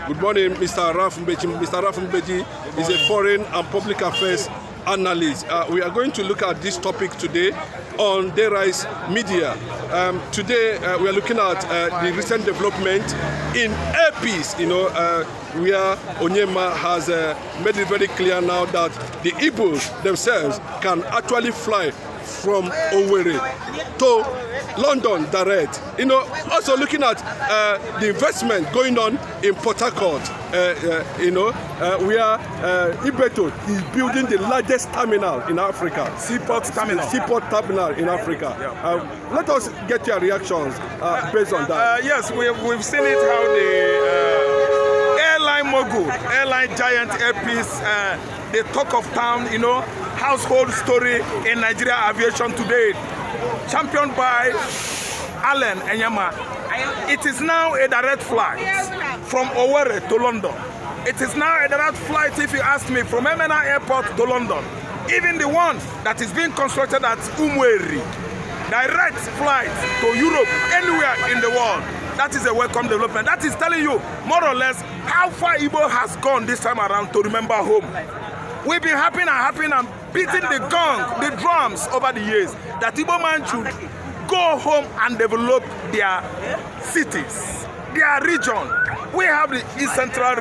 Good morning, Mr. Raf Mbeji. Mr. Raf Mbeji is a foreign and public affairs analyst. We are going to look at this topic today on Tyres media. Today we are looking at the recent development in APs, where Onyema has made it very clear now that the Igbos themselves can actually fly from Owerri to London direct. Also looking at the investment going on in Port Harcourt, where Ibeto is building the largest terminal in Africa. Seaport terminal in Africa. Yeah. Let us get your reactions based on that. Yes, we've seen it how the airline mogul, airline giant airpiece, the talk of town, household story in Nigeria aviation today, championed by Allen Enyama. It is now a direct flight from Owerri to London. It is now a direct flight, if you ask me, from Emena Airport to London. Even the one that is being constructed at Umweri, direct flight to Europe, anywhere in the world. That is a welcome development. That is telling you, more or less, how far Igbo has gone this time around to remember home. We've been happy and beating the gong, the drums over the years, that Igbo man should go home and develop their cities, their region. We have the East Central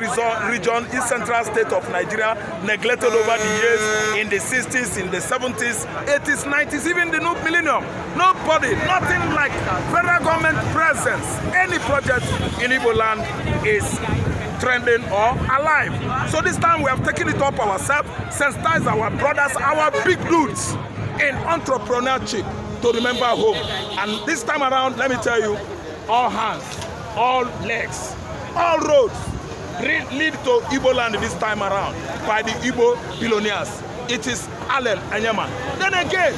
region, East Central state of Nigeria, neglected over the years in the 60s, in the 70s, 80s, 90s, even the new millennium. Nobody, nothing like federal government presence. Any project in Igbo land is trending or alive. So this time we have taken it up ourselves, sensitized our brothers, our big dudes in entrepreneurship to remember home. And this time around, let me tell you, all hands, all legs, all roads lead to Igbo land this time around by the Igbo billionaires. It is Allen Enyama. Then again,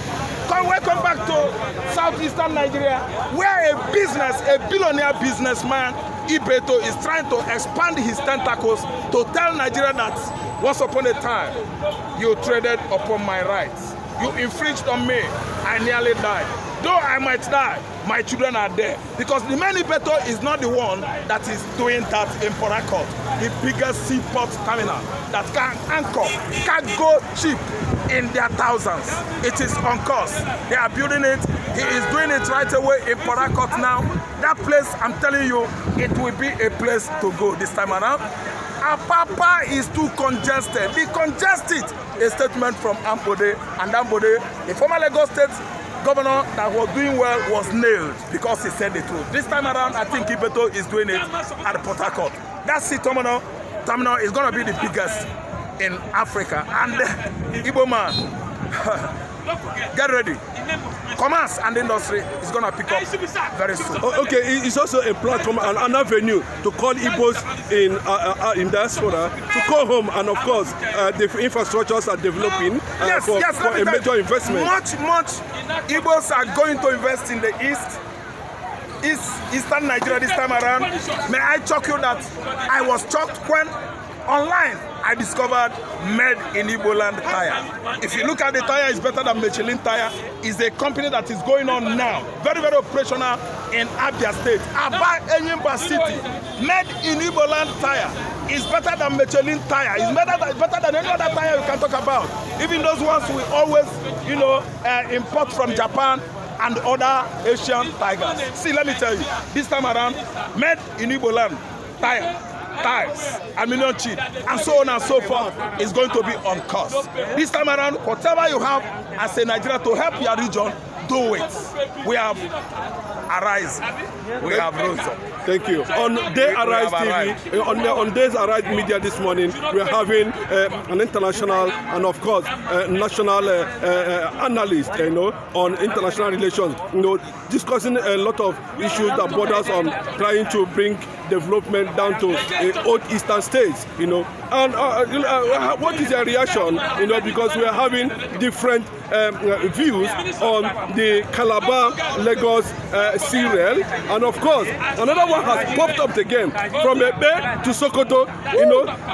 welcome back to southeastern Nigeria, where a billionaire businessman, Ibeto, is trying to expand his tentacles to tell Nigeria that once upon a time, you traded upon my rights. You infringed on me. I nearly died. Though I might die, my children are there. Because the man Ibeto is not the one that is doing that in Port Harcourt, the biggest seaport terminal that can anchor cargo ship in their thousands. It is on course. They are building it. He is doing it right away in Port Harcourt now. That place, I'm telling you, it will be a place to go this time around. Apapa is too congested. Be congested. A statement from Ambode, and Ambode, the former Lagos State governor that was doing well, was nailed because he said the truth. This time around, I think Ibeto is doing it at Port Harcourt. That sea terminal is going to be the biggest in Africa. And Igbo man, get ready. Commerce and industry is going to pick up very soon. Okay, it's also a platform and an avenue to call Igbos in diaspora to go home, and of course the infrastructures are developing for a major investment. Much Igbos are going to invest in the Eastern Nigeria this time around. May I shock you that I was shocked when online I discovered made in Igbo land Tyre. If you look at the Tyre, it's better than Michelin Tyre. It's a company that is going on now, very, very operational in Abia State. Aba Enyimba City, made in Igbo land Tyre is better than Michelin Tyre. It's better than any other Tyre you can talk about. Even those ones we always, import from Japan and other Asian tigers. See, let me tell you, this time around, made in Igbo land Tyres, aluminium sheet, and so on and so forth is going to be on course. This time around, whatever you have as a Nigeria to help your region, do it. We have Arise. We have rose. Thank you. On Day Arise TV, on Day's Arise Media this morning, we are having an international and of course national analyst, on international relations, discussing a lot of issues that borders on trying to bring development down to old eastern states, And what is your reaction, because we are having different views on the Calabar-Lagos sea rail, and of course another one has popped up again from Ebe to Sokoto.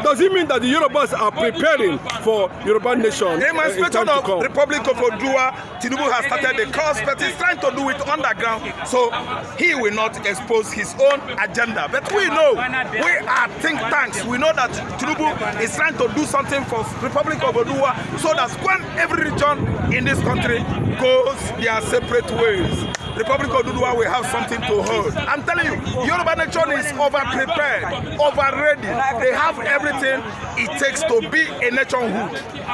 Does it mean that the Yorubas are preparing for Yoruba nation? The Emancipation of the Republic of Odua, Tinubu has started the course, but he's trying to do it underground, so he will not expose his own agenda. But But we know, we are think tanks. We know that Tinubu is trying to do something for Republic of Oduduwa so that when every region in this country goes their separate ways, Republic of Oduduwa will have something to hold. I'm telling you, Yoruba nation is over-prepared, over-ready. They have everything it takes to be a nationhood.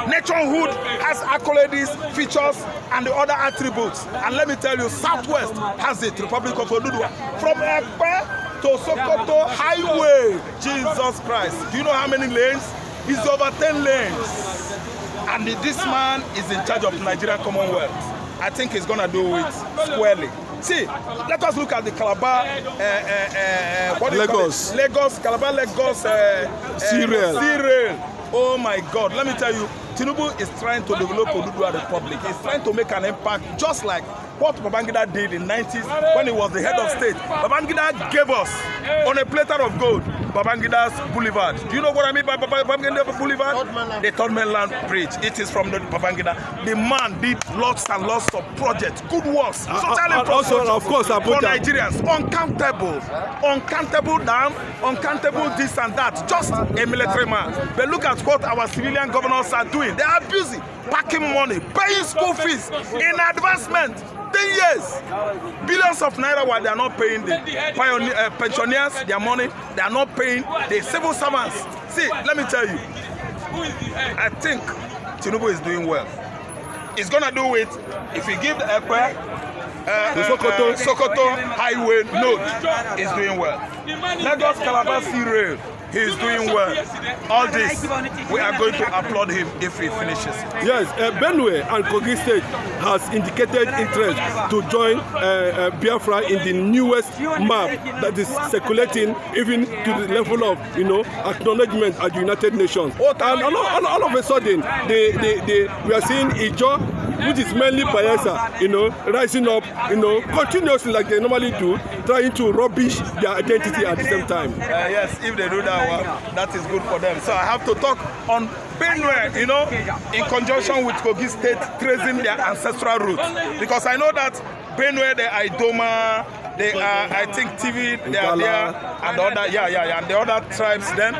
Nationhood has accolades, features, and the other attributes. And let me tell you, Southwest has it, Republic of Oduduwa. From Ekpe to Sokoto Highway, Jesus Christ. Do you know how many lanes? It's over 10 lanes. And this man is in charge of Nigerian Commonwealth. I think he's going to do it squarely. See, let us look at the Calabar, Lagos. Calabar, Lagos, C-Rail. Oh my God, let me tell you, Tinubu is trying to develop Oduduwa Republic. He's trying to make an impact just like what Babangida did in the 90s when he was the head of state. Babangida gave us on a platter of gold Babangida's Boulevard. Do you know what I mean by Babangida Boulevard? The Third Mainland Bridge. It is from the Babangida. The man did lots and lots of projects, good works, also, of course, for Nigerians. Uncountable dam, uncountable this and that. Just a military man. But look at what our civilian governors are doing. They are busy packing money, paying school fees in advancement. 10 years, billions of naira while they are not paying the pensioners their money, they are not paying the civil servants. See, let me tell you, I think Tinubu is doing well. He's gonna do it if he give the Sokoto Highway node. He's doing well. Lagos Calabar C-Rail. He is doing well. All this, we are going to applaud him if he finishes. Yes, Benue and Kogi State has indicated interest to join Biafra in the newest map that is circulating, even to the level of acknowledgement at the United Nations. And all of a sudden, we are seeing Ijo, which is mainly Bayelsa, rising up, continuously like they normally do, trying to rubbish their identity at the same time. Yes, if they do that, well, that is good for them. So I have to talk on Benue, in conjunction with Kogi State, tracing their ancestral roots. Because I know that Benue, they are Idoma, they are, I think, TV, they are there, and the other, and the other tribes. Then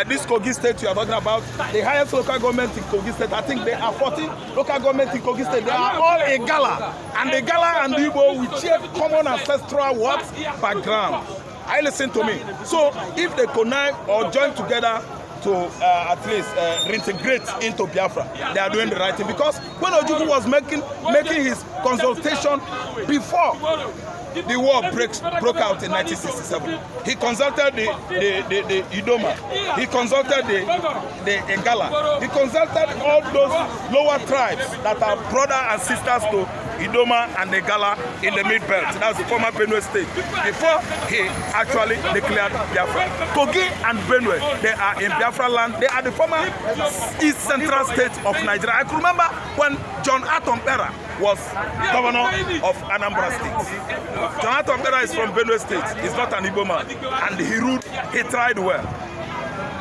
this Kogi State you are talking about, the highest local government in Kogi State, I think there are 40 local government in Kogi State. They are all Igala, and the Igala and the Igbo we share common ancestral background. I listen to me. So if they connive or join together to at least reintegrate into Biafra, they are doing the right thing. Because when Ojukwu was making his consultation before the war broke out in 1967, he consulted the Idoma, he consulted the Igala, he consulted all those lower tribes that are brothers and sisters to Idoma and Igala in the Mid-Belt. That's the former Benue state. Before he actually declared Biafra. Kogi and Benue, they are in Biafra land. They are the former East Central state of Nigeria. I can remember when John Atompera was governor of Anambra State. John Atompera is from Benue State. He's not an Igbo man. And he ruled, he tried well.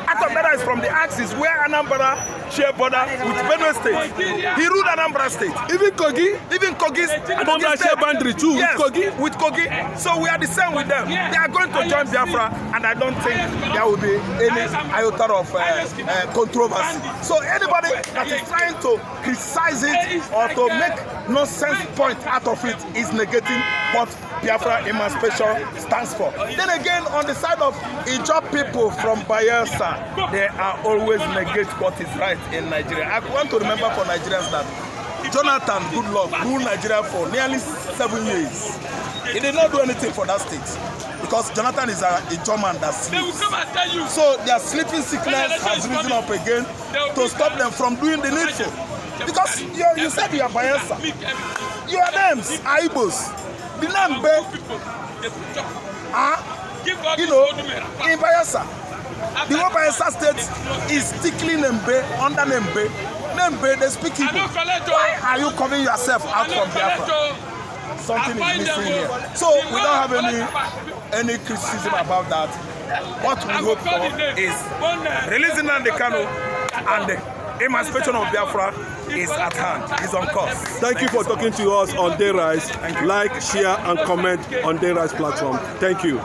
Atompera is from the axis where Anambra share border with Benue State. He ruled Anambra State. Even Kogi? Even Kogi's Anambra share boundary too, yes, with Kogi. So we are the same with them. They are going to join Biafra, and I don't think there will be any iota of controversy. So anybody that is trying to criticize it or to make nonsense point out of it is negating what Biafra emancipation stands for. Then again, on the side of Ijaw people from Bayelsa, they are always negate what is right in Nigeria. I want to remember for Nigerians that Jonathan Goodluck ruled Nigeria for nearly 7 years. He did not do anything for that state because Jonathan is a German that sleeps. So their sleeping sickness has risen up again to stop them from doing the needful. Because you said you are Bayelsa. Your names are Igbos. The name Be, in Bayelsa. The whole Bayelsa state is tickling Nembe, under Nembe. Nembe, they speak Igbo. Why are you covering yourself out from Biafra? Something is missing here. So we don't have any criticism about that. What we hope for is releasing Nnamdi Kanu and the emancipation of Biafra is at hand, is on course. Thank you for talking to us on Day Rise. Like, share, and comment on Day Rise platform. Thank you.